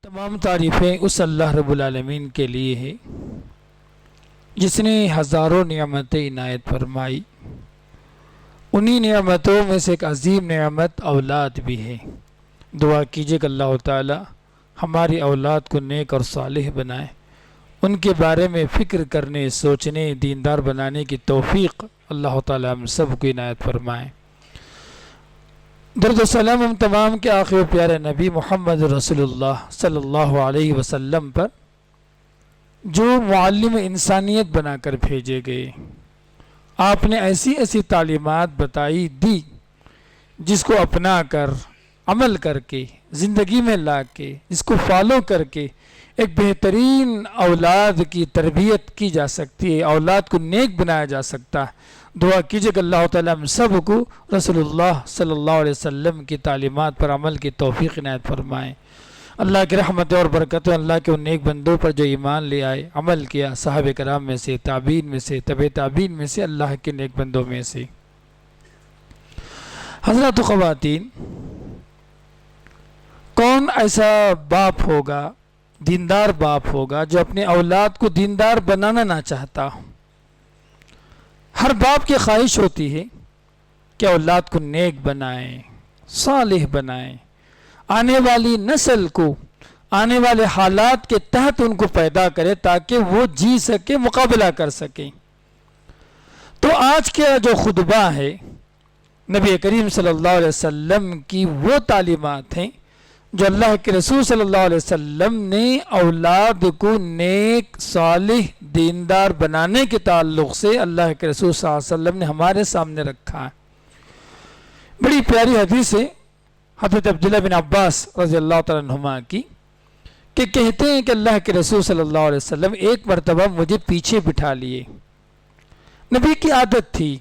تمام تعریفیں اس اللہ رب العالمین کے لیے ہے جس نے ہزاروں نعمتیں عنایت فرمائی۔ انہی نعمتوں میں سے ایک عظیم نعمت اولاد بھی ہے۔ دعا کیجئے کہ اللہ تعالی ہماری اولاد کو نیک اور صالح بنائے، ان کے بارے میں فکر کرنے، سوچنے، دیندار بنانے کی توفیق اللہ تعالی ہم سب کو عنایت فرمائے۔ درود و سلام ہم تمام کے آخر و پیارے نبی محمد رسول اللہ صلی اللہ علیہ وسلم پر، جو معلم انسانیت بنا کر بھیجے گئے۔ آپ نے ایسی ایسی تعلیمات بتائی دی جس کو اپنا کر، عمل کر کے، زندگی میں لا کے، اس کو فالو کر کے ایک بہترین اولاد کی تربیت کی جا سکتی ہے، اولاد کو نیک بنایا جا سکتا ہے۔ دعا کیجئے کہ اللہ تعالیٰ ہم سب کو رسول اللہ صلی اللہ علیہ وسلم کی تعلیمات پر عمل کی توفیق عنایت فرمائیں۔ اللہ کی رحمت اور برکتیں اللہ کے ان نیک بندوں پر جو ایمان لے آئے، عمل کیا، صحابہ کرام میں سے، تابعین میں سے، تبع تابعین میں سے، اللہ کے نیک بندوں میں سے۔ حضرات و خواتین، کون ایسا باپ ہوگا، دیندار باپ ہوگا جو اپنے اولاد کو دیندار بنانا نہ چاہتا ہو؟ ہر باپ کی خواہش ہوتی ہے کہ اولاد کو نیک بنائیں، صالح بنائیں، آنے والی نسل کو آنے والے حالات کے تحت ان کو پیدا کرے تاکہ وہ جی سکے، مقابلہ کر سکیں۔ تو آج کا جو خطبہ ہے نبی کریم صلی اللہ علیہ وسلم کی وہ تعلیمات ہیں جو اللہ کے رسول صلی اللہ علیہ وسلم نے اولاد کو نیک، صالح، دیندار بنانے کے تعلق سے اللہ کے رسول صلی اللہ علیہ وسلم نے ہمارے سامنے رکھا ہے۔ بڑی پیاری حدیث ہے حضرت عبداللہ بن عباس رضی اللہ تعالیٰ عنہما کی، کہ کہتے ہیں کہ اللہ کے رسول صلی اللہ علیہ وسلم ایک مرتبہ مجھے پیچھے بٹھا لیے۔ نبی کی عادت تھی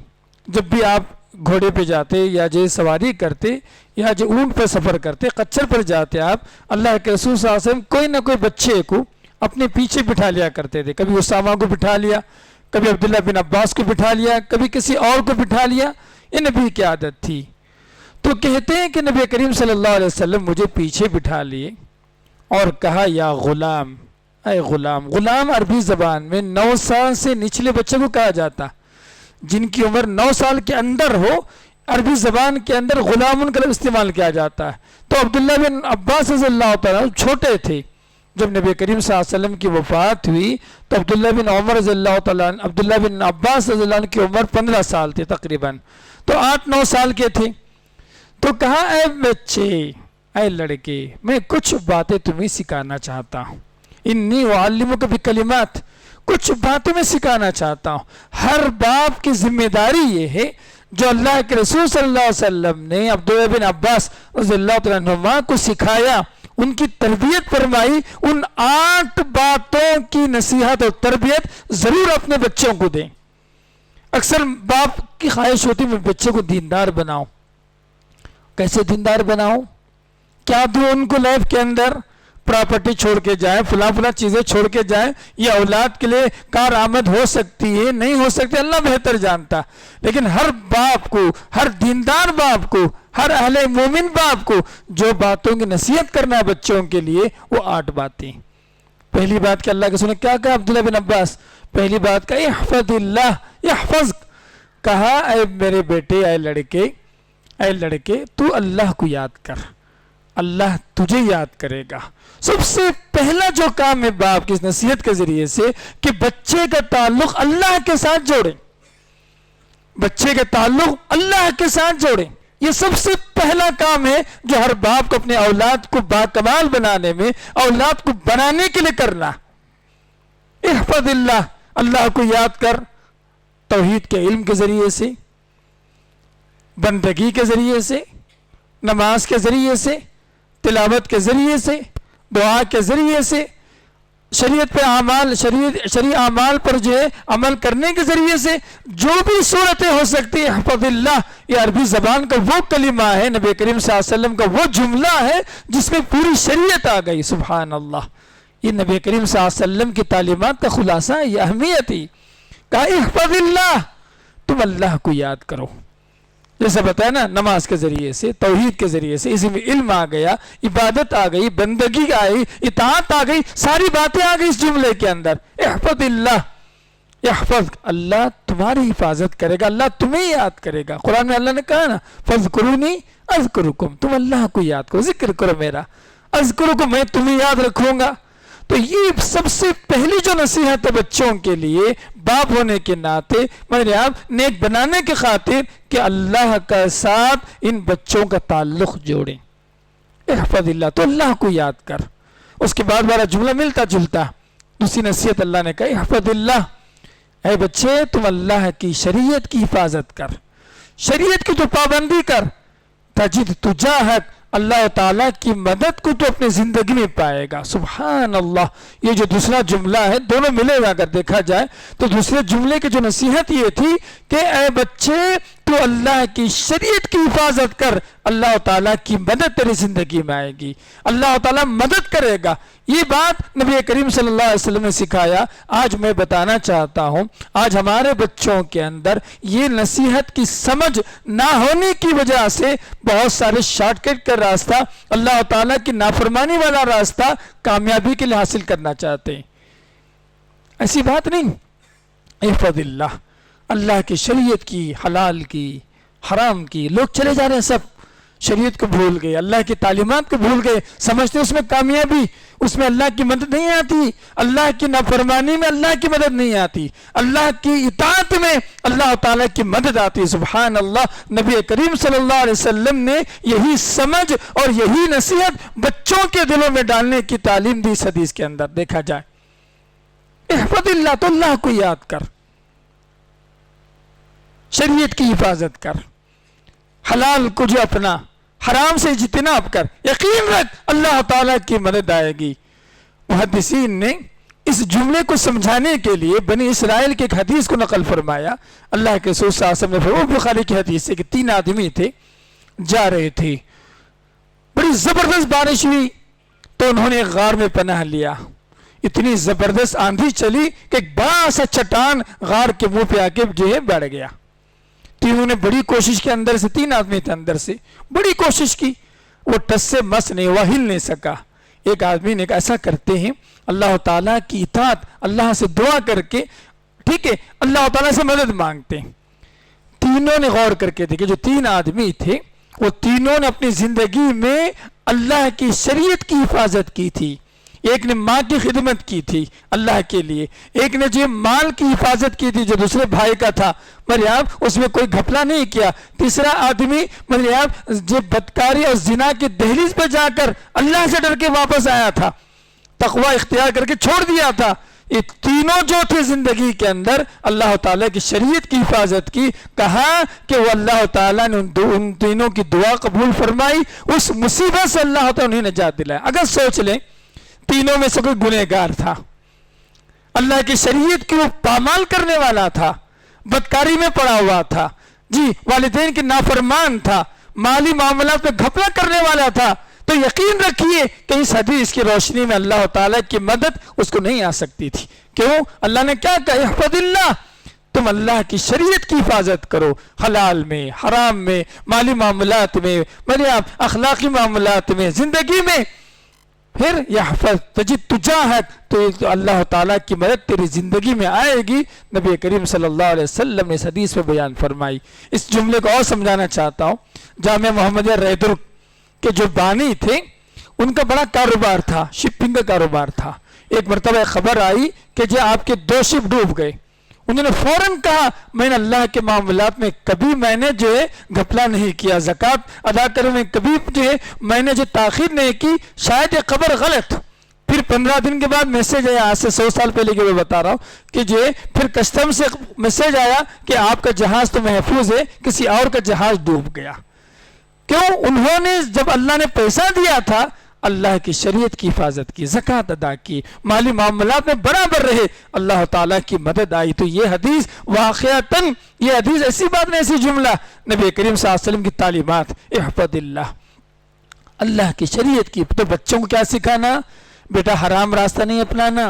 جب بھی آپ گھوڑے پہ جاتے یا جو سواری کرتے یا جو اونٹ پہ سفر کرتے، قچر پر جاتے، آپ اللہ کے رسول صلی اللہ علیہ وسلم کوئی نہ کوئی بچے کو اپنے پیچھے بٹھا لیا کرتے تھے۔ کبھی اسامہ کو بٹھا لیا، کبھی عبداللہ بن عباس کو بٹھا لیا، کبھی کسی اور کو بٹھا لیا۔ یہ نبی کی عادت تھی۔ تو کہتے ہیں کہ نبی کریم صلی اللہ علیہ وسلم مجھے پیچھے بٹھا لیے اور کہا یا غلام، اے غلام۔ غلام عربی زبان میں 9 سال سے نچلے بچے کو کہا جاتا، جن کی عمر 9 سال کے اندر ہو، عربی زبان کے اندر غلام کا لفظ استعمال کیا جاتا ہے۔ تو عبداللہ بن عباس رضی اللہ تعالیٰ چھوٹے تھے جب نبی کریم صلی اللہ علیہ وسلم کی وفات ہوئی، تو عبداللہ بن عمر رضی اللہ تعالیٰ، عبداللہ بن عباس رضی اللہ عنہ کی عمر 15 سال تھی تقریباً، تو 8-9 سال کے تھے۔ تو کہا اے بچے، اے لڑکے، میں کچھ باتیں تمہیں سکھانا چاہتا ہوں۔ انی اعلمک بکلمات، کچھ باتیں میں سکھانا چاہتا ہوں۔ ہر باپ کی ذمہ داری یہ ہے جو اللہ کے رسول صلی اللہ علیہ وسلم نے عبداللہ بن عباس رضی اللہ عنہما کو سکھایا، ان کی تربیت فرمائی، ان 8 باتوں کی نصیحت اور تربیت ضرور اپنے بچوں کو دیں۔ اکثر باپ کی خواہش ہوتی میں بچے کو دیندار بناؤں۔ کیسے دیندار بناؤں؟ کیا دوں ان کو لائف کے اندر؟ پراپرٹی چھوڑ کے جائیں، فلاں چیزیں چھوڑ کے جائیں، یہ اولاد کے لیے کارآمد ہو سکتی ہے، نہیں ہو سکتی، اللہ بہتر جانتا۔ لیکن ہر باپ کو، ہر دیندار باپ کو، ہر اہل مومن باپ کو جو باتوں کی نصیحت کرنا ہے بچوں کے لیے، وہ 8 باتیں۔ پہلی بات کہ اللہ کے رسول نے کیا کہا عبداللہ بن عباس؟ پہلی بات کہ احفظ اللہ یحفظک، کہا اے میرے بیٹے، اے لڑکے، تو اللہ کو یاد کر، اللہ تجھے یاد کرے گا۔ سب سے پہلا جو کام ہے باپ کی نصیحت کے ذریعے سے کہ بچے کا تعلق اللہ کے ساتھ جوڑیں، بچے کا تعلق اللہ کے ساتھ جوڑیں۔ یہ سب سے پہلا کام ہے جو ہر باپ کو اپنے اولاد کو باکمال بنانے میں، اولاد کو بنانے کے لیے کرنا۔ احفظ اللہ، اللہ کو یاد کر، توحید کے علم کے ذریعے سے، بندگی کے ذریعے سے، نماز کے ذریعے سے، تلاوت کے ذریعے سے، دعا کے ذریعے سے، شریعت پہ اعمال، شرعی اعمال پر جو ہے عمل کرنے کے ذریعے سے، جو بھی صورتیں ہو سکتی ہیں۔ حفظ اللہ یہ عربی زبان کا وہ کلمہ ہے، نبی کریم صلی اللہ علیہ وسلم کا وہ جملہ ہے جس میں پوری شریعت آ گئی۔ سبحان اللہ، یہ نبی کریم صلی اللہ علیہ وسلم کی تعلیمات کا خلاصہ ہے، یہ اہمیت ہی۔ کہا احفظ اللہ، تم اللہ کو یاد کرو۔ جیسا بتایا نا، نماز کے ذریعے سے، توحید کے ذریعے سے، اس میں علم آ گیا، عبادت آ گئی، بندگی آئی، اطاعت آ گئی، ساری باتیں آ گئی اس جملے کے اندر۔ احفظ اللہ، احفظ، اللہ تمہاری حفاظت کرے گا، اللہ تمہیں یاد کرے گا۔ قرآن میں اللہ نے کہا نا فاذکرونی اذکرکم، تم اللہ کو یاد کرو، ذکر کرو میرا، اذکرکم، میں تمہیں یاد رکھوں گا۔ تو یہ سب سے پہلی جو نصیحت ہے بچوں کے لیے، باپ ہونے کے ناطے، میرے آپ نیک بنانے کی خاطر، کہ اللہ کا ساتھ ان بچوں کا تعلق جوڑیں۔ احفظ اللہ، تو اللہ کو یاد کر۔ اس کے بعد والا جملہ ملتا جلتا، دوسری نصیحت اللہ نے کہا احفظ اللہ، اے بچے تم اللہ کی شریعت کی حفاظت کر، شریعت کی تو پابندی کر، تجد تجاہک، اللہ تعالیٰ کی مدد کو تو اپنی زندگی میں پائے گا۔ سبحان اللہ، یہ جو دوسرا جملہ ہے دونوں ملے گا اگر دیکھا جائے تو دوسرے جملے کی جو نصیحت یہ تھی کہ اے بچے تو اللہ کی شریعت کی حفاظت کر، اللہ تعالیٰ کی مدد تیری زندگی میں آئے گی، اللہ تعالیٰ مدد کرے گا۔ یہ بات نبی کریم صلی اللہ علیہ وسلم نے سکھایا۔ آج میں بتانا چاہتا ہوں، آج ہمارے بچوں کے اندر یہ نصیحت کی سمجھ نہ ہونے کی وجہ سے بہت سارے شارٹ کٹ کا راستہ، اللہ تعالیٰ کی نافرمانی والا راستہ کامیابی کے لیے حاصل کرنا چاہتے ہیں۔ ایسی بات نہیں۔ احفظ اللہ، اللہ کی شریعت کی، حلال کی، حرام کی، لوگ چلے جا رہے ہیں، سب شریعت کو بھول گئے، اللہ کی تعلیمات کو بھول گئے، سمجھتے اس میں کامیابی، اس میں اللہ کی مدد نہیں آتی، اللہ کی نافرمانی میں اللہ کی مدد نہیں آتی، اللہ کی اطاعت میں اللہ تعالیٰ کی مدد آتی۔ سبحان اللہ، نبی کریم صلی اللہ علیہ وسلم نے یہی سمجھ اور یہی نصیحت بچوں کے دلوں میں ڈالنے کی تعلیم دی اس حدیث کے اندر۔ دیکھا جائے احفظ اللہ، تو اللہ کو یاد کر، شریعت کی حفاظت کر، حلال کو جو اپنا، حرام سے اجتناب کر، یقین رکھ اللہ تعالیٰ کی مدد آئے گی۔ محدثین نے اس جملے کو سمجھانے کے لیے بنی اسرائیل کے ایک حدیث کو نقل فرمایا۔ اللہ کے رسول صلی اللہ علیہ وسلم نے فرمایا، بخاری کی حدیث ہے کہ 3 آدمی تھے، جا رہے تھے، بڑی زبردست بارش ہوئی تو انہوں نے ایک غار میں پناہ لیا۔ اتنی زبردست آندھی چلی کہ ایک بڑا سا چٹان غار کے منہ پہ آ کے جو ہے بیٹھ گیا۔ تینوں نے بڑی کوشش کی، اندر سے 3 آدمی تھے، اندر سے بڑی کوشش کی، وہ ٹس سے مس نہیں ہوا، ہل نہیں سکا۔ ایک آدمی نے ایسا کرتے ہیں، اللہ تعالیٰ کی اطاعت، اللہ سے دعا کر کے، ٹھیک ہے، اللہ تعالیٰ سے مدد مانگتے ہیں۔ تینوں نے غور کر کے دیکھے، جو 3 آدمی تھے وہ تینوں نے اپنی زندگی میں اللہ کی شریعت کی حفاظت کی تھی۔ ایک نے ماں کی خدمت کی تھی اللہ کے لیے، ایک نے جو مال کی حفاظت کی تھی جو دوسرے بھائی کا تھا، آپ اس میں کوئی گھپلا نہیں کیا۔ تیسرا آدمی آپ جو بدکاری اور زنا کی دہلیز پہ جا کر اللہ سے ڈر کے واپس آیا تھا، تقوی اختیار کر کے چھوڑ دیا تھا۔ یہ تینوں جو تھے زندگی کے اندر اللہ تعالیٰ کی شریعت کی حفاظت کی، کہا کہ وہ اللہ تعالیٰ نے ان تینوں کی دعا قبول فرمائی، اس مصیبت سے اللہ تعالیٰ انہیں نجات دلایا۔ اگر سوچ لیں تینوں میں سے کوئی گنہگار تھا، اللہ کی شریعت کی وہ پامال کرنے والا تھا، بدکاری میں پڑا ہوا تھا، جی والدین کے نافرمان تھا، مالی معاملات میں گھپلا کرنے والا تھا، تو یقین رکھیے کہ اس حدیث کی روشنی میں اللہ تعالیٰ کی مدد اس کو نہیں آ سکتی تھی۔ کیوں؟ اللہ نے کیا کہا؟ احفظ اللہ، تم اللہ کی شریعت کی حفاظت کرو، حلال میں، حرام میں، مالی معاملات میں، اخلاقی معاملات میں، زندگی میں۔ پھر یحفظ تجد تجاہک، تو اللہ تعالیٰ کی مدد تیری زندگی میں آئے گی۔ نبی کریم صلی اللہ علیہ وسلم نے اس حدیث میں بیان فرمائی۔ اس جملے کو اور سمجھانا چاہتا ہوں۔ جامعہ محمدیہ ریدرک کے جو بانی تھے ان کا بڑا کاروبار تھا، شپنگ کا کاروبار تھا۔ ایک مرتبہ خبر آئی کہ جو آپ کے 2 شپ ڈوب گئے۔ انہوں نے فوراً کہا میں نے اللہ کے معاملات میں کبھی میں نے جو ہے گھپلا نہیں کیا، زکوٰۃ ادا کرنے میں کبھی جو ہے میں نے جو تاخیر نہیں کی، شاید یہ خبر غلط۔ پھر 15 دن کے بعد میسیج آیا، آج سے 100 سال پہلے کے میں بتا رہا ہوں کہ جو پھر کسٹم سے میسیج آیا کہ آپ کا جہاز تو محفوظ ہے، کسی اور کا جہاز ڈوب گیا۔ کیوں؟ انہوں نے جب اللہ نے پیسہ دیا تھا اللہ کی شریعت کی حفاظت کی، زکوٰۃ ادا کی، مالی معاملات میں برابر رہے، اللہ تعالیٰ کی مدد آئی۔ تو یہ حدیث واقعتاً، یہ حدیث ایسی بات نہیں، ایسی جملہ نبی کریم صلی اللہ علیہ وسلم کی تعلیمات، احفظ اللہ، اللہ کی شریعت کی۔ تو بچوں کو کیا سکھانا؟ بیٹا حرام راستہ نہیں اپنانا،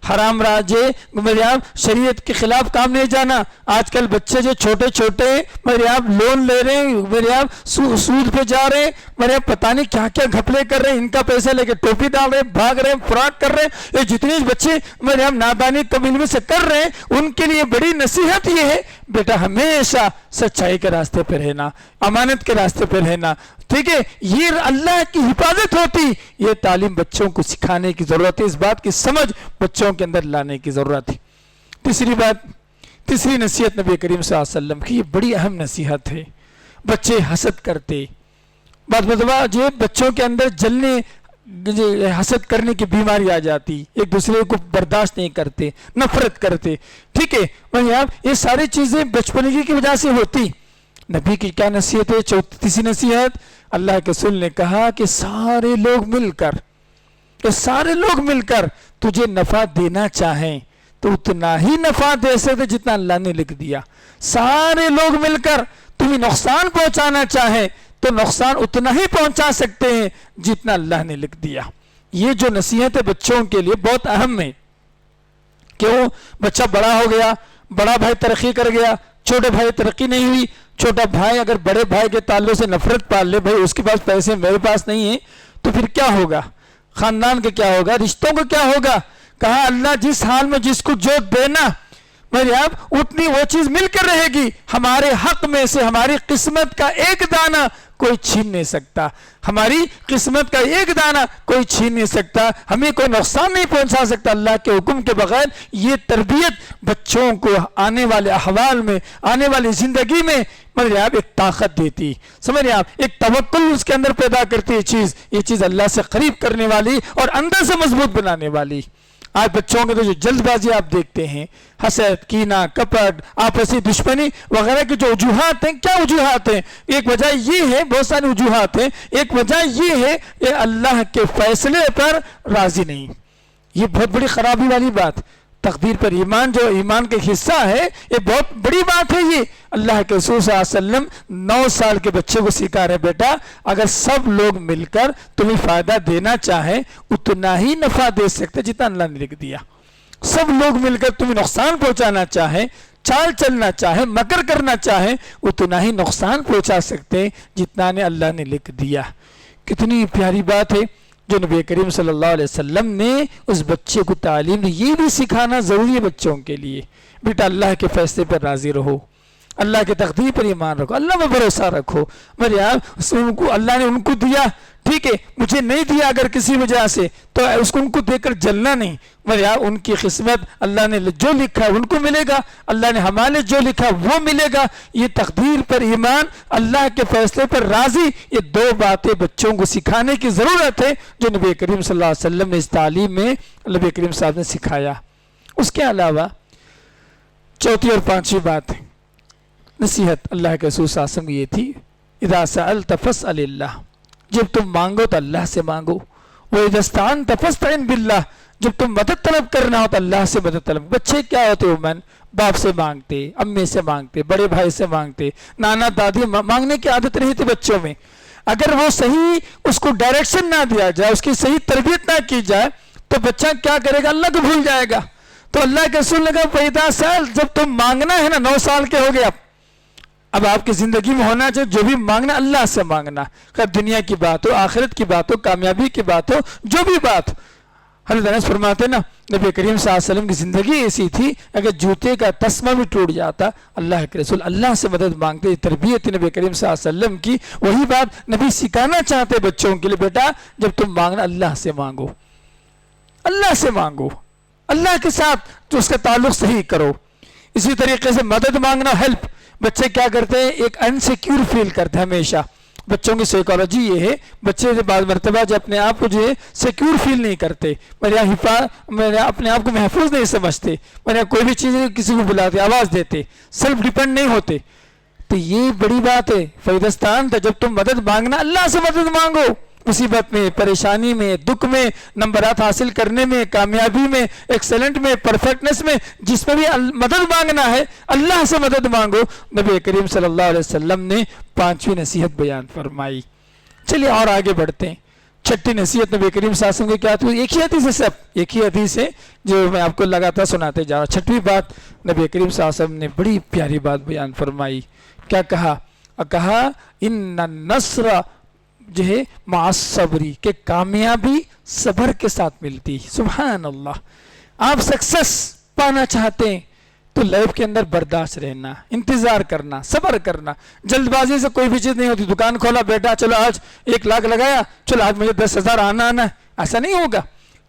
حرام راجے میرے آپ شریعت کے خلاف کام نہیں جانا. آج کل بچے جو چھوٹے چھوٹے میرے آپ لون لے رہے ہیں, میرے آپ سود پہ جا رہے ہیں, میرے آپ پتہ نہیں کیا کیا گھپلے کر رہے ہیں, ان کا پیسہ لے کے ٹوپی ڈال رہے ہیں, بھاگ رہے ہیں, فراڈ کر رہے ہیں. یہ جتنے بچے میرے آپ نادانی کم علمی سے کر رہے ہیں ان کے لیے بڑی نصیحت یہ ہے, بیٹا ہمیشہ سچائی کے راستے پہ رہنا, امانت کے راستے پہ رہنا. ٹھیک ہے, یہ اللہ کی حفاظت ہوتی. یہ تعلیم بچوں کو سکھانے کی ضرورت ہے, اس بات کی سمجھ بچوں کے اندر لانے کی ضرورت ہے. تیسری نصیحت نبی کریم صلی اللہ علیہ وسلم کی, یہ بڑی اہم نصیحت ہے. بچے حسد کرتے, بعض مرتبہ جو بچوں کے اندر جلنے حسد کرنے کی بیماری آ جاتی, ایک دوسرے کو برداشت نہیں کرتے, نفرت کرتے. ٹھیک ہے, یہ ساری چیزیں بچپنگی کی وجہ سے ہوتی. نبی کی کیا نصیحت ہے؟ تیسری نصیحت, اللہ کے رسول نے کہا کہ سارے لوگ مل کر تجھے نفع دینا چاہیں تو اتنا ہی نفع دے سکتے جتنا اللہ نے لکھ دیا. سارے لوگ مل کر تمہیں نقصان پہنچانا چاہیں تو نقصان اتنا ہی پہنچا سکتے ہیں جتنا اللہ نے لکھ دیا. یہ جو نصیحت ہے بچوں کے لیے بہت اہم ہے. کیوں؟ بچہ بڑا ہو گیا, بڑا بھائی ترقی کر گیا, چھوٹے بھائی ترقی نہیں ہوئی. چھوٹا بھائی اگر بڑے بھائی کے تعلق سے نفرت پال لے, بھائی اس کے پاس پیسے میرے پاس نہیں ہیں, تو پھر کیا ہوگا؟ خاندان کا کیا ہوگا؟ رشتوں کا کیا ہوگا؟ کہا اللہ جس حال میں جس کو جو دینا میرے آپ اتنی وہ چیز مل کر رہے گی. ہمارے حق میں سے ہماری قسمت کا ایک دانہ کوئی چھین نہیں سکتا, ہماری قسمت کا ایک دانہ کوئی چھین نہیں سکتا, ہمیں کوئی نقصان نہیں پہنچا سکتا اللہ کے حکم کے بغیر. یہ تربیت بچوں کو آنے والے احوال میں, آنے والی زندگی میں میرے آپ ایک طاقت دیتی, سمجھ رہے آپ, ایک توکل اس کے اندر پیدا کرتی ہے. یہ چیز اللہ سے قریب کرنے والی اور اندر سے مضبوط بنانے والی. آج بچوں کے تو جو جلد بازی آپ دیکھتے ہیں, حسد, کینہ, کپٹ, آپسی دشمنی وغیرہ کی جو وجوہات ہیں, کیا وجوہات ہیں؟ ایک وجہ یہ ہے, بہت ساری وجوہات ہیں. ایک وجہ یہ ہے کہ اللہ کے فیصلے پر راضی نہیں. یہ بہت بڑی خرابی والی بات. تقدیر پر ایمان جو ایمان کا حصہ ہے, یہ بہت بڑی بات ہے. یہ اللہ کے رسول صلی اللہ علیہ وسلم 9 سال کے بچے کو سکھا رہے, بیٹا اگر سب لوگ مل کر تمہیں فائدہ دینا چاہیں اتنا ہی نفع دے سکتے جتنا اللہ نے لکھ دیا. سب لوگ مل کر تمہیں نقصان پہنچانا چاہیں, چال چلنا چاہیں, مکر کرنا چاہیں, اتنا ہی نقصان پہنچا سکتے جتنا نے اللہ نے لکھ دیا. کتنی پیاری بات ہے جو نبی کریم صلی اللہ علیہ وسلم نے اس بچے کو تعلیم دی. یہ بھی سکھانا ضروری ہے بچوں کے لیے, بیٹا اللہ کے فیصلے پر راضی رہو, اللہ کے تقدیر پر ایمان رکھو, اللہ میں بھروسہ رکھو. میرے آپ اللہ نے ان کو دیا, ٹھیک ہے, مجھے نہیں دیا اگر کسی وجہ سے, تو اس کو ان کو دے کر جلنا نہیں. میرے آپ ان کی قسمت اللہ نے جو لکھا ہے ان کو ملے گا, اللہ نے ہمارے جو لکھا وہ ملے گا. یہ تقدیر پر ایمان, اللہ کے فیصلے پر راضی, یہ 2 باتیں بچوں کو سکھانے کی ضرورت ہے جو نبی کریم صلی اللہ علیہ وسلم نے اس تعلیم میں نبی کریم صاحب نے سکھایا. اس کے علاوہ چوتھی اور 5ویں بات نصیحت اللہ کے رسول صلی اللہ علیہ وسلم یہ تھی, اذا سألت فاسأل اللہ, جب تم مانگو تو اللہ سے مانگو. وَإِذَا اسْتَعَنْتَ فَاسْتَعِنْ بِاللَّهِ, جب تم مدد طلب کرنا ہو تو اللہ سے مدد طلب. بچے کیا ہوتے عموماً باپ سے مانگتے, امی سے مانگتے, بڑے بھائی سے مانگتے, نانا دادی, مانگنے کی عادت نہیں تھی بچوں میں. اگر وہ صحیح اس کو ڈائریکشن نہ دیا جائے, اس کی صحیح تربیت نہ کی جائے, تو بچہ کیا کرے گا؟ اللہ کو بھول جائے گا. تو اللہ کے رسول نے کہا فَإِذَا سَأَلْتَ, جب تم مانگنا ہے نا, 9 سال کے ہو گئے اب آپ کی زندگی میں ہونا چاہیے جو بھی مانگنا اللہ سے مانگنا, خیر دنیا کی بات ہو, آخرت کی بات ہو, کامیابی کی بات ہو, جو بھی بات. حضرت انس فرماتے ہیں نا, نبی کریم صلی اللہ علیہ وسلم کی زندگی ایسی تھی اگر جوتے کا تسمہ بھی ٹوٹ جاتا اللہ کے رسول اللہ سے مدد مانگتے. تربیت نبی کریم صلی اللہ علیہ وسلم کی, وہی بات نبی سکھانا چاہتے بچوں کے لیے, بیٹا جب تم مانگنا اللہ سے مانگو, اللہ سے مانگو, اللہ کے ساتھ تو اس کا تعلق صحیح کرو. اسی طریقے سے مدد مانگنا, ہیلپ. بچے کیا کرتے ہیں, ایک انسیکیور فیل کرتے ہیں ہمیشہ. بچوں کی سائیکالوجی یہ ہے, بچے بعض مرتبہ جو اپنے آپ کو جو ہے سیکیور فیل نہیں کرتے, میرے اپنے آپ کو محفوظ نہیں سمجھتے, میرے کوئی بھی چیز کسی کو بلاتے, آواز دیتے, سیلف ڈیپینڈ نہیں ہوتے. تو یہ بڑی بات ہے. فیضستان تھا, جب تم مدد مانگنا اللہ سے مدد مانگو, مصیبت میں, پریشانی میں, دکھ میں, نمبرات حاصل کرنے میں, کامیابی میں, ایکسلنٹ میں, پرفیکٹنس میں, جس میں بھی مدد مانگنا ہے اللہ سے مدد مانگو. نبی کریم صلی اللہ علیہ وسلم نے 5ویں نصیحت بیان فرمائی. چلیے اور آگے بڑھتے ہیں. چھٹی نصیحت نبی کریم صلی اللہ علیہ وسلم کی کیا تھی؟ ایک ہی حدیث ہے، سب ایک ہی حدیث ہے جو میں آپ کو لگاتا سناتے جا رہا ہوں۔ چھٹویں بات نبی کریم صلی اللہ علیہ وسلم نے بڑی پیاری بات بیان فرمائی، کیا کہا؟ کہا ان النصر جو ہے مع الصبری، کہ کامیابی صبر کے ساتھ ملتی۔ سبحان اللہ، آپ سکسس پانا چاہتے ہیں تو لائف کے اندر برداشت رہنا، انتظار کرنا، صبر کرنا۔ جلد بازی سے کوئی بھی چیز نہیں ہوتی، دکان کھولا بیٹا چلو آج 1 لاکھ لگایا، چلو آج مجھے 10,000 آنا ہے، ایسا نہیں ہوگا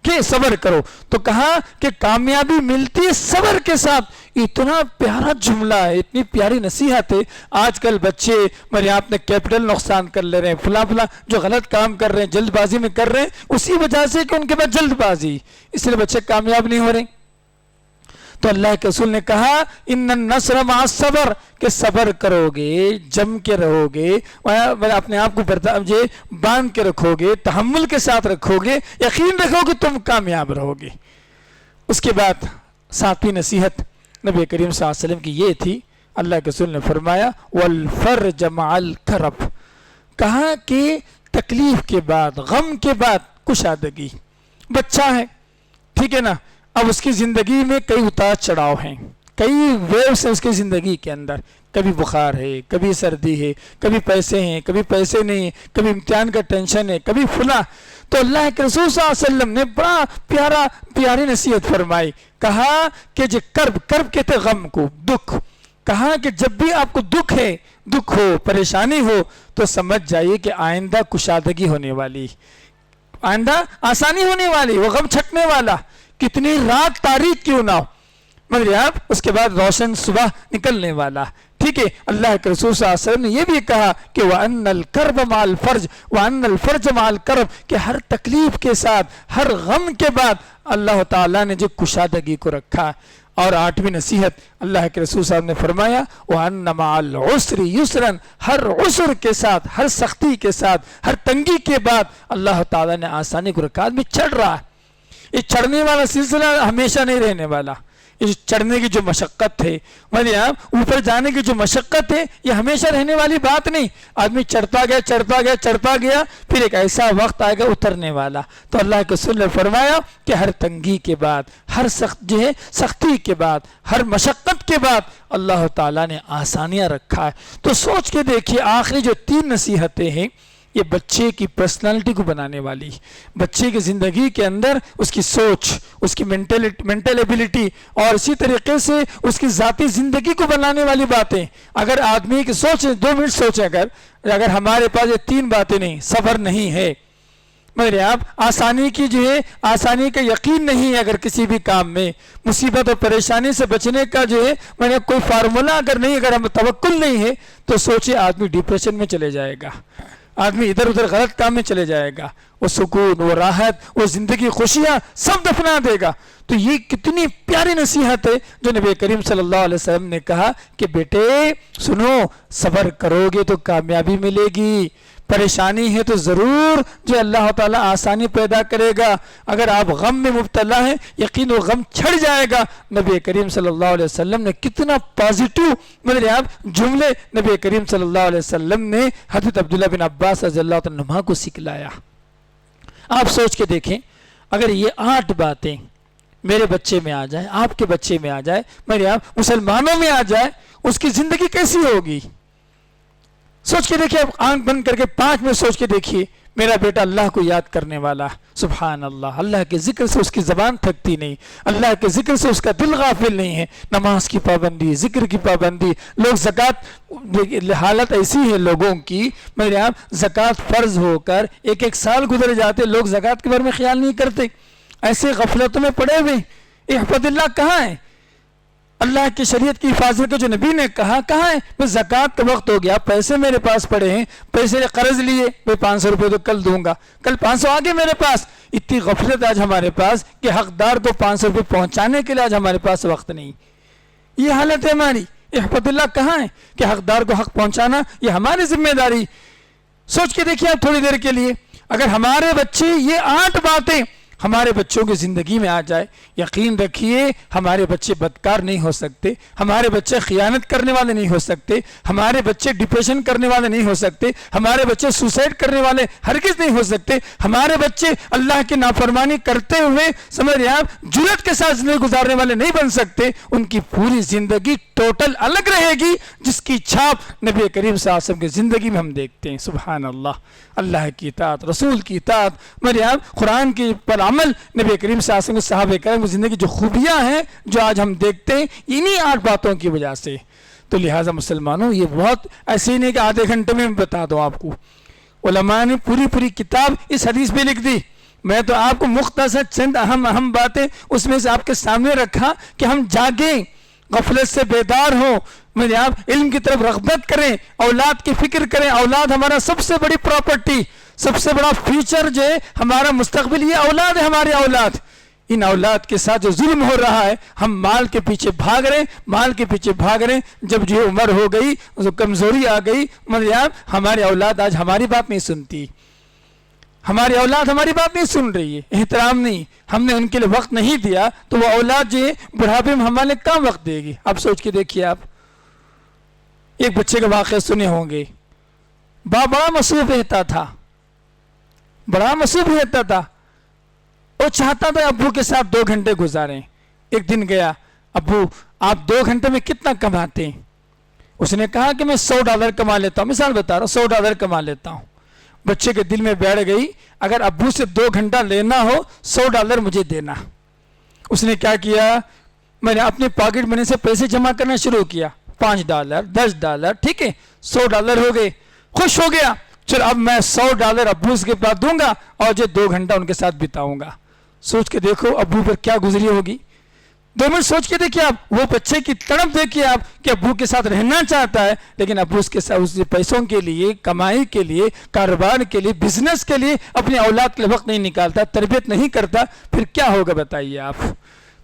کہ صبر کرو۔ تو کہا کہ کامیابی ملتی ہے صبر کے ساتھ۔ اتنا پیارا جملہ ہے، اتنی پیاری نصیحت ہے۔ آج کل بچے میرے آپ نے کیپٹل نقصان کر لے رہے ہیں، فلاں فلاں جو غلط کام کر رہے ہیں، جلد بازی میں کر رہے ہیں، اسی وجہ سے کہ ان کے پاس جلد بازی، اس لیے بچے کامیاب نہیں ہو رہے۔ تو اللہ کے رسول نے کہا ان النصر مع الصبر، کہ صبر کرو گے، جم کے رہو گے، اپنے آپ کو باندھ کے رکھو گے، تحمل کے ساتھ رکھو گے، یقین رکھو گے تم کامیاب رہو گے۔ اس کے بعد 7ویں نصیحت نبی کریم صلی اللہ علیہ وسلم کی یہ تھی، اللہ کے رسول نے فرمایا والفرج مع الکرب، کہا کہ تکلیف کے بعد، غم کے بعد کشادگی۔ بچہ ہے، ٹھیک ہے نا، اب اس کی زندگی میں کئی اتار چڑھاؤ ہیں، کئی ویوز ہیں اس کی زندگی کے اندر، کبھی بخار ہے، کبھی سردی ہے، کبھی پیسے ہیں، کبھی پیسے نہیں ہیں، کبھی امتحان کا ٹینشن ہے، کبھی فلاں۔ تو اللہ کے رسول صلی اللہ علیہ وسلم نے بڑا پیاری نصیحت فرمائی، کہا کہ جو کرب کہتے غم کو، دکھ، کہا کہ جب بھی آپ کو دکھ ہو، پریشانی ہو، تو سمجھ جائیے کہ آئندہ کشادگی ہونے والی، آئندہ آسانی ہونے والی، وہ غم چھٹنے والا، کتنی رات تاریک کیوں نہ ہو، مگر آپ اس کے بعد روشن صبح نکلنے والا۔ ٹھیک ہے، اللہ کے رسول صلی اللہ علیہ وسلم نے یہ بھی کہا کہ وَأَنَّ الْكَرْبَ مَعَ الْفَرْجِ وَأَنَّ الْفَرْجَ مَعَ الْكَرْبِ، کہ ہر تکلیف کے ساتھ، ہر غم کے بعد اللہ تعالیٰ نے جو کشادگی کو رکھا۔ اور 8ویں نصیحت اللہ کے رسول صاحب نے فرمایا وَأَنَّ مَعَ الْعُسْرِ يُسْرًا، ہر عسر کے ساتھ، ہر سختی کے ساتھ، ہر تنگی کے بعد اللہ تعالیٰ نے آسانی کو رکھا۔ آدمی چڑھ رہا ہے، یہ چڑھنے والا سلسلہ ہمیشہ نہیں رہنے والا، یہ چڑھنے کی جو مشقت ہے، مطلب اوپر جانے کی جو مشقت ہے، یہ ہمیشہ رہنے والی بات نہیں۔ آدمی چڑھتا گیا، پھر ایک ایسا وقت آئے گا اترنے والا۔ تو اللہ کے رسول نے فرمایا کہ ہر تنگی کے بعد، ہر سختی کے بعد، ہر مشقت کے بعد اللہ تعالیٰ نے آسانیاں رکھا ہے۔ تو سوچ کے دیکھیے آخری جو 3 نصیحتیں ہیں، یہ بچے کی پرسنالٹی کو بنانے والی، بچے کی زندگی کے اندر اس کی سوچ، اس کی مینٹل ایبیلٹی، اور اسی طریقے سے اس کی ذاتی زندگی کو بنانے والی باتیں۔ اگر آدمی کی سوچ 2 منٹ سوچیں، اگر ہمارے پاس یہ 3 باتیں نہیں، صبر نہیں ہے، مگر آپ آسانی کی جو ہے، آسانی کا یقین نہیں ہے، اگر کسی بھی کام میں مصیبت اور پریشانی سے بچنے کا جو ہے میں کوئی فارمولہ اگر نہیں، اگر ہم توکل نہیں ہے، تو سوچے آدمی ڈپریشن میں چلے جائے گا، آدمی ادھر ادھر غلط کام میں چلے جائے گا، وہ سکون، وہ راحت، وہ زندگی، خوشیاں سب دفنا دے گا۔ تو یہ کتنی پیاری نصیحت ہے جو نبی کریم صلی اللہ علیہ وسلم نے کہا کہ بیٹے سنو، صبر کرو گے تو کامیابی ملے گی، پریشانی ہے تو ضرور جو اللہ تعالیٰ آسانی پیدا کرے گا۔ اگر آپ غم میں مبتلا ہیں، یقین وہ غم چھڑ جائے گا۔ نبی کریم صلی اللہ علیہ وسلم نے کتنا پازیٹیو مطلب آپ جملے نبی کریم صلی اللہ علیہ وسلم نے حضرت عبداللہ بن عباس رضی اللہ عنہما کو سکھلایا۔ آپ سوچ کے دیکھیں، اگر یہ 8 باتیں میرے بچے میں آ جائے، آپ کے بچے میں آ جائے، میرے آپ مسلمانوں میں آ جائے، اس کی زندگی کیسی ہوگی؟ سوچ کے دیکھیے، آپ آنکھ بند کر کے 5 منٹ سوچ کے دیکھیے، میرا بیٹا اللہ کو یاد کرنے والا، سبحان اللہ، اللہ کے ذکر سے اس کی زبان تھکتی نہیں، اللہ کے ذکر سے اس کا دل غافل نہیں ہے، نماز کی پابندی، ذکر کی پابندی، لوگ زکوٰۃ، حالت ایسی ہے لوگوں کی، میرے آپ زکوٰۃ فرض ہو کر 1 سال گزر جاتے، لوگ زکوٰۃ کے بارے میں خیال نہیں کرتے، ایسے غفلتوں میں پڑے ہوئے۔ احفظ اللہ کہاں ہے؟ اللہ کی شریعت کی حفاظت کو جو نبی نے کہا کہاں ہے؟ میں زکوٰۃ کا وقت ہو گیا، پیسے میرے پاس پڑے ہیں، پیسے قرض لیے، میں 500 روپے تو کل دوں گا، کل 500 آگے میرے پاس۔ اتنی غفلت آج ہمارے پاس کہ حقدار کو 500 روپے پہنچانے کے لیے آج ہمارے پاس وقت نہیں۔ یہ حالت ہے ہماری۔ احفظ اللہ کہاں ہے کہ حقدار کو حق پہنچانا یہ ہماری ذمہ داری۔ سوچ کے دیکھیے آپ تھوڑی دیر کے لیے، اگر ہمارے بچے یہ 8 باتیں ہمارے بچوں کی زندگی میں آ جائے، یقین رکھیے ہمارے بچے بدکار نہیں ہو سکتے، ہمارے بچے خیانت کرنے والے نہیں ہو سکتے، ہمارے بچے ڈپریشن کرنے والے نہیں ہو سکتے، ہمارے بچے سوسائڈ کرنے والے ہرگز نہیں ہو سکتے، ہمارے بچے اللہ کی نافرمانی کرتے ہوئے سمجھ رہے آپ جرأت کے ساتھ زندگی گزارنے والے نہیں بن سکتے۔ ان کی پوری زندگی ٹوٹل الگ رہے گی، جس کی چھاپ نبی کریم صلی اللہ علیہ وسلم کی زندگی میں ہم دیکھتے ہیں۔ سبحان اللہ، اللہ کی اطاعت، رسول کی اطاعت، میرے آپ قرآن کی پر عمل، نبی کریم صلی اللہ علیہ وسلم کے صحابہ کرام کی زندگی جو خوبیاں ہیں جو آج ہم دیکھتے ہیں انہی 8 باتوں کی وجہ سے۔ تو لہٰذا مسلمانوں یہ بہت ایسے ہی نہیں کہ آدھے گھنٹے میں بتا دوں آپ کو، علماء نے پوری کتاب اس حدیث پہ لکھ دی، میں تو آپ کو مختصر چند اہم باتیں اس میں سے آپ کے سامنے رکھا کہ ہم جاگیں، غفلت سے بیدار ہوں، میرے آپ علم کی طرف رغبت کریں، اولاد کی فکر کریں۔ اولاد ہمارا سب سے بڑی پراپرٹی، سب سے بڑا فیوچر جو ہے ہمارا مستقبل، یہ اولاد ہے، ہماری اولاد۔ ان اولاد کے ساتھ جو ظلم ہو رہا ہے، ہم مال کے پیچھے بھاگ رہے ہیں، مال کے پیچھے بھاگ رہے ہیں، جب جو عمر ہو گئی، کمزوری آ گئی، میرے آپ ہماری اولاد آج ہماری بات نہیں سنتی، ہماری اولاد ہماری بات نہیں سن رہی ہے، احترام نہیں، ہم نے ان کے لیے وقت نہیں دیا، تو وہ اولاد جو ہے بڑھاپے میں ہمارے کہاں وقت دے گی؟ آپ سوچ کے دیکھیے۔ آپ ایک بچے کا واقعہ سنے ہوں گے، بڑا مصروف رہتا تھا، بڑا مصروف رہتا تھا، وہ چاہتا تھا ابو کے ساتھ 2 گھنٹے گزاریں۔ ایک دن گیا، ابو آپ 2 گھنٹے میں کتنا کماتے ہیں؟ اس نے کہا کہ میں $100 کما لیتا ہوں، مثال بتا رہا ہوں، $100 کما لیتا ہوں۔ بچے کے دل میں بیٹھ گئی اگر ابو سے 2 گھنٹہ لینا ہو $100 مجھے دینا۔ اس نے کیا کیا، میں نے اپنے پاکٹ منی سے پیسے جمع کرنا شروع کیا، $5 $10 ٹھیک ہے، $100 ہو گئے، خوش ہو گیا، چل اب میں $100 ابو کے پاس دوں گا اور جو 2 گھنٹہ ان کے ساتھ بتاؤں گا۔ سوچ کے دیکھو ابو پر کیا گزری ہوگی، 2 منٹ سوچ کے دیکھیے آپ، وہ بچے کی تڑپ دیکھیے آپ کہ ابو کے ساتھ رہنا چاہتا ہے، لیکن ابو اس کے ساتھ اس پیسوں کے لیے، کمائی کے لیے، کاروبار کے لیے، بزنس کے لیے اپنی اولاد کے لیے وقت نہیں نکالتا، تربیت نہیں کرتا، پھر کیا ہوگا بتائیے آپ؟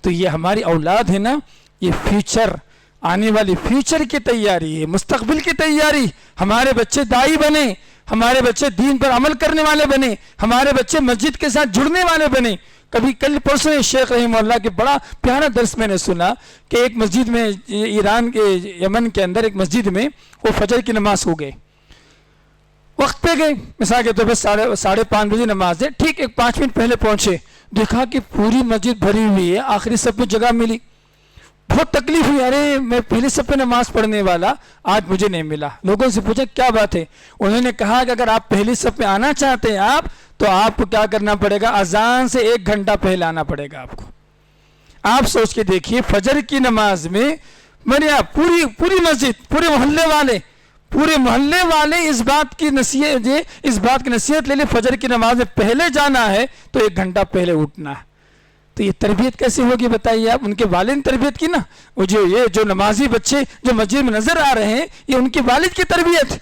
تو یہ ہماری اولاد ہے نا، یہ فیوچر، آنے والی فیوچر کی تیاری ہے، مستقبل کی تیاری۔ ہمارے بچے دائی بنے، ہمارے بچے دین پر عمل کرنے والے بنے، ہمارے بچے مسجد کے ساتھ جڑنے والے بنے۔ کبھی کل پرسوں شیخ رحمہ اللہ کے بڑا پیارا درس میں نے سنا کہ ایک مسجد میں، ایران کے یمن کے اندر ایک مسجد میں وہ فجر کی نماز ہو گئے، وقت پہ گئے، مثال کے طور پر 5:30 بجے نماز ہے، ٹھیک ایک 5 منٹ پہلے پہنچے، دیکھا کہ پوری مسجد بھری ہوئی ہے، آخری صف میں جگہ ملی، بہت تکلیف ہوئی، ارے میں پہلے صف پہ نماز پڑھنے والا، آج مجھے نہیں ملا۔ لوگوں سے پوچھا کیا بات ہے، انہوں نے کہا کہ اگر آپ پہلی صف میں آنا چاہتے ہیں آپ تو آپ کو کیا کرنا پڑے گا، اذان سے 1 گھنٹہ پہلے آنا پڑے گا آپ کو۔ آپ سوچ کے دیکھیے فجر کی نماز میں میرے آپ پوری مسجد، پورے محلے والے اس بات کی نصیحت لے لے، فجر کی نماز میں پہلے جانا ہے تو 1 گھنٹہ پہلے اٹھنا ہے۔ تو یہ تربیت کیسے ہوگی بتائیے آپ؟ ان کے والد تربیت کی نا، وہ جو نمازی بچے جو مسجد میں نظر آ رہے ہیں، یہ ان کے والد کی تربیت،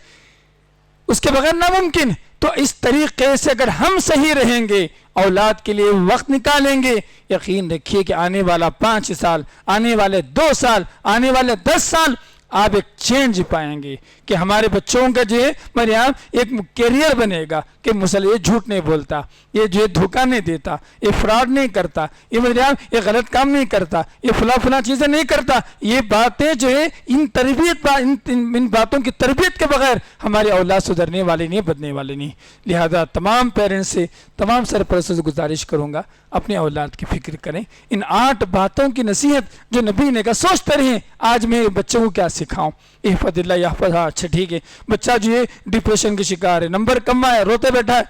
اس کے بغیر ناممکن۔ تو اس طریقے سے اگر ہم صحیح رہیں گے، اولاد کے لیے وقت نکالیں گے، یقین رکھیے کہ آنے والا 5 سال، آنے والے 2 سال، آنے والے 10 سال آپ ایک چینج پائیں گے کہ ہمارے بچوں کا جو ہے میرے یہاں ایک کیریئر بنے گا کہ یہ جھوٹ نہیں بولتا، یہ جو ہے دھوکہ نہیں دیتا، یہ فراڈ نہیں کرتا، یہ میرے یہاں یہ غلط کام نہیں کرتا، یہ فلاں چیزیں نہیں کرتا۔ یہ باتیں جو ہے ان باتوں کی تربیت کے بغیر ہماری اولاد سدھرنے والی نہیں، بدلنے والی نہیں۔ لہذا تمام پیرنٹس سے، تمام سرپرستوں سے گزارش کروں گا اپنے اولاد کی فکر کریں، ان 8 باتوں کی نصیحت جو نبی نے کہا سوچتے رہیں آج میں بچوں کو کیا سکھاؤں۔ احفظ اللہ یحفظ، اچھا ٹھیک ہے، بچہ جو ہے ڈپریشن کے شکار ہے، نمبر کم آئے، روتے بیٹھا ہے،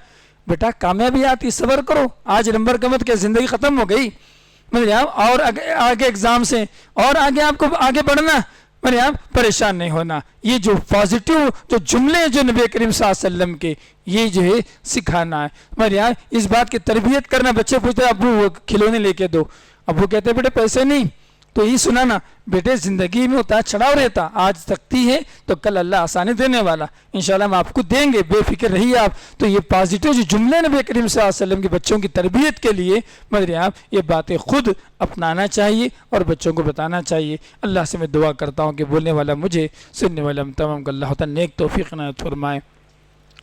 بیٹا کامیابی آتی، صبر کرو، آج نمبر کم ہے زندگی ختم ہو گئی، اور آگے ایگزام سے اور آگے آپ کو آگے بڑھنا، میرے آپ پریشان نہیں ہونا۔ یہ جو پازیٹیو جو جملے جو نبی کریم صلی اللہ علیہ وسلم کے، یہ جو ہے سکھانا ہے میرے یہاں، اس بات کی تربیت کرنا۔ بچے پوچھتے ابو کھلونے لے کے دو، ابو کہتے بیٹے پیسے نہیں، تو یہ سنانا بیٹے زندگی میں اتار چڑھاؤ رہتا، آج سختی ہے تو کل اللہ آسانی دینے والا، انشاءاللہ ہم آپ کو دیں گے، بے فکر رہیے آپ۔ تو یہ پازیٹیو جو جملے نبی کریم صلی اللہ علیہ وسلم کے بچوں کی تربیت کے لیے مگر آپ یہ باتیں خود اپنانا چاہیے اور بچوں کو بتانا چاہیے۔ اللہ سے میں دعا کرتا ہوں کہ بولنے والا مجھے، سننے والا ہم تمام کو اللہ تعالیٰ نیک توفیق عنایت فرمائے۔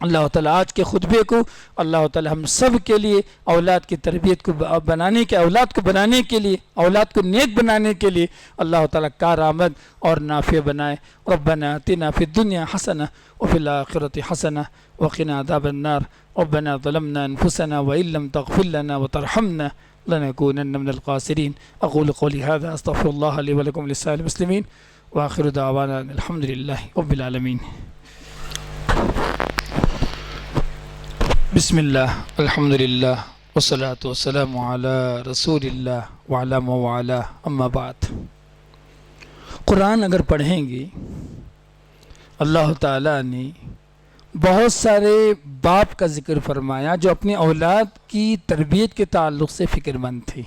اللہ تعالیٰ آج کے خطبے کو اللہ تعالیٰ ہم سب کے لیے اولاد کی تربیت کو بنانے کے اولاد کو بنانے کے لیے اولاد کو نیک بنانے کے لیے اللہ تعالیٰ کارآمد اور نافع بنائے. ربنا آتنا فی الدنیا حسنہ وفی الآخرۃ حسنہ وقنا عذاب النار. ربنا ظلمنا انفسنا وإن لم تغفر لنا وترحمنا لنكونن من الخاسرين. اقول قولي هذا استغفر الله لي ولكم ولسائر المسلمين واخر دعوانا الحمد لله رب العالمين. بسم اللہ الحمد للہ والصلاة والسلام علی رسول اللہ وعلی من والاه اما بعد. قرآن اگر پڑھیں گے اللہ تعالیٰ نے بہت سارے باپ کا ذکر فرمایا جو اپنی اولاد کی تربیت کے تعلق سے فکر مند تھے.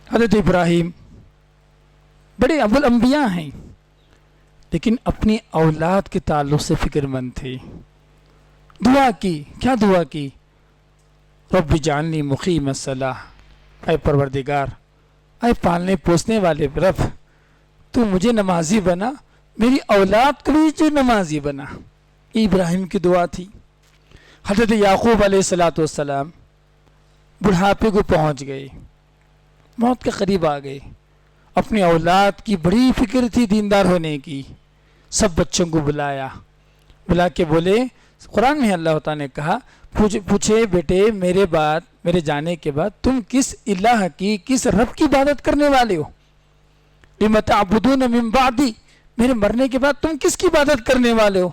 حضرت ابراہیم بڑے ابو الانبیاء ہیں لیکن اپنی اولاد کے تعلق سے فکر مند تھے. دعا کی، کیا دعا کی؟ رب اجعلنی مقیم الصلاۃ، اے پروردگار، اے پالنے پوسنے والے رب، تو مجھے نمازی بنا، میری اولاد کو بھی جو نمازی بنا. یہ ابراہیم کی دعا تھی. حضرت یعقوب علیہ السلام بڑھاپے کو پہنچ گئے، موت کے قریب آ گئے. اپنی اولاد کی بڑی فکر تھی دیندار ہونے کی. سب بچوں کو بلا کے بولے، قرآن میں اللہ تعالیٰ نے کہا، پوچھے بیٹے میرے جانے کے بعد تم کس الہ کی، کس رب کی عبادت کرنے والے ہو؟ لم تعبدون من بعدی، میرے مرنے کے بعد تم کس کی عبادت کرنے والے ہو؟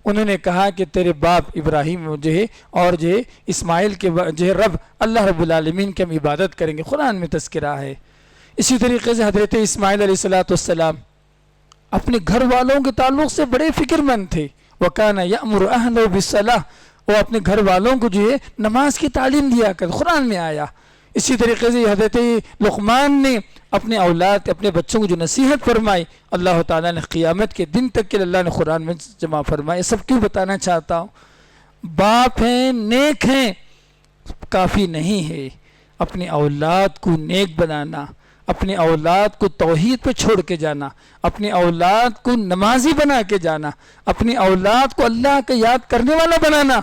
انہوں نے کہا کہ تیرے باپ ابراہیم جو ہے اور جو ہے اسماعیل کے جو ہے رب اللہ رب العالمین کی ہم عبادت کریں گے. قرآن میں تذکرہ ہے. اسی طریقے سے حضرت اسماعیل علیہ السلام اپنے گھر والوں کے تعلق سے بڑے فکر مند تھے. وَكَانَ يَأْمُرُ أَهْلَهُ بِالصَّلَاةِ، وہ اپنے گھر والوں کو جو ہے نماز کی تعلیم دیا کر، قرآن میں آیا. اسی طریقے سے حضرت لقمان نے اپنے اولاد اپنے بچوں کو جو نصیحت فرمائی اللہ تعالیٰ نے قیامت کے دن تک کے اللہ نے قرآن میں جمع فرمائی. سب کیوں بتانا چاہتا ہوں، باپ ہیں نیک ہیں کافی نہیں ہے. اپنی اولاد کو نیک بنانا، اپنی اولاد کو توحید پہ چھوڑ کے جانا، اپنی اولاد کو نمازی بنا کے جانا، اپنی اولاد کو اللہ کا یاد کرنے والا بنانا،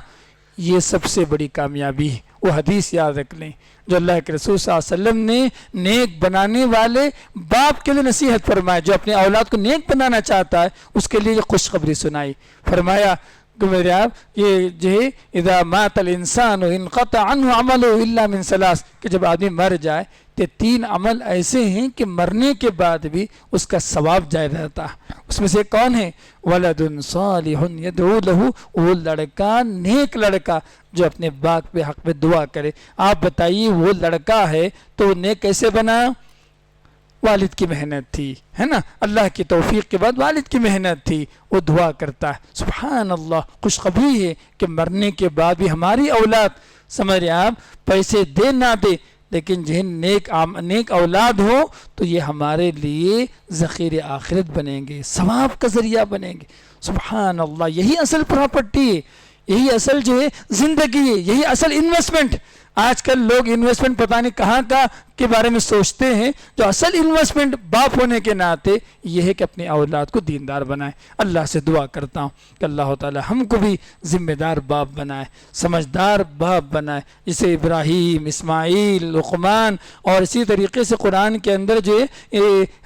یہ سب سے بڑی کامیابی ہے. وہ حدیث یاد رکھ لیں جو اللہ کے رسول صلی اللہ علیہ وسلم نے نیک بنانے والے باپ کے لیے نصیحت فرمایا. جو اپنے اولاد کو نیک بنانا چاہتا ہے اس کے لیے خوشخبری سنائی. فرمایا کہ میرے آپ یہ جو ہے اذا مات الانسان انقطع عنہ عمله الا من ثلاث، کہ جب آدمی مر جائے تو 3 عمل ایسے ہیں کہ مرنے کے بعد بھی اس کا ثواب جاری رہتا ہے. اس میں سے کون ہے؟ ولد صالح یدعو له، وہ لڑکا نیک لڑکا جو اپنے باپ پہ حق پہ دعا کرے. آپ بتائیے وہ لڑکا ہے تو وہ نیک کیسے بنا؟ والد کی محنت تھی، ہے نا، اللہ کی توفیق کے بعد والد کی محنت تھی، وہ دعا کرتا ہے. سبحان اللہ، خوشخبری ہے کہ مرنے کے بعد بھی ہماری اولاد، سمجھ رہے آپ، پیسے دے نہ دے لیکن جن نیک اولاد ہو تو یہ ہمارے لیے ذخیر آخرت بنیں گے، ثواب کا ذریعہ بنیں گے. سبحان اللہ، یہی اصل پراپرٹی ہے، یہی اصل جو ہے زندگی ہے، یہی اصل انویسٹمنٹ. آج کل لوگ انویسٹمنٹ پتہ نہیں کہاں کا کے بارے میں سوچتے ہیں. جو اصل انویسٹمنٹ باپ ہونے کے ناطے یہ ہے کہ اپنی اولاد کو دیندار بنائے. اللہ سے دعا کرتا ہوں کہ اللہ تعالی ہم کو بھی ذمہ دار باپ بنائے، سمجھدار باپ بنائے، جسے ابراہیم، اسماعیل، لقمان اور اسی طریقے سے قرآن کے اندر جو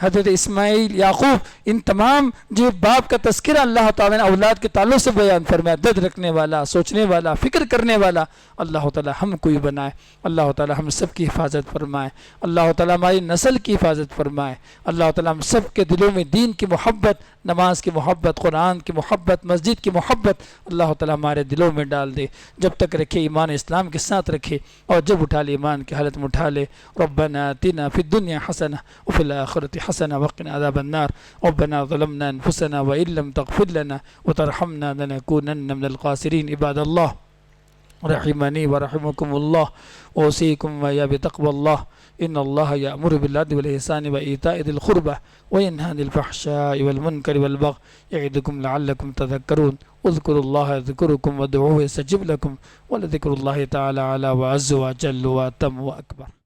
حضرت اسماعیل، یعقوب، ان تمام جو باپ کا تذکرہ اللہ تعالیٰ نے اولاد کے تعلق سے بیان فرمایا. درد رکھنے والا، سوچنے والا، فکر کرنے والا اللہ تعالیٰ ہم کو بھی بنائے. اللہ تعالیٰ ہم سب کی حفاظت فرمائے. اللہ تعالیٰ ہماری نسل کی حفاظت فرمائے. اللہ تعالیٰ ہم سب کے دلوں میں دین کی محبت، نماز کی محبت، قرآن کی محبت، مسجد کی محبت اللہ تعالیٰ ہمارے دلوں میں ڈال دے. جب تک رکھے ایمان اسلام کے ساتھ رکھے، اور جب اٹھا لے ایمان کی حالت میں اٹھا لے. ربنا آتنا فی الدنیا حسنہ وفی الآخرۃ حسنہ وقنا عذاب النار. ربنا ظلمنا انفسنا وإن لم تغفر لنا وترحمنا لنكونن من الخاسرین. عباد اللہ رحمنی ورحمکم اللہ، اوصیکم ویا بتقوی اللہ. ان اللہ یأمر بالعدل والإحسان وإیتاء ذی القربى وینہی عن الفحشاء والمنکر والبغی یعظکم لعلکم تذکرون. اذکروا اللہ یذکرکم وادعوہ یستجب لکم ولذکر اللہ تعالی اعلی وعز وجل واتم واکبر.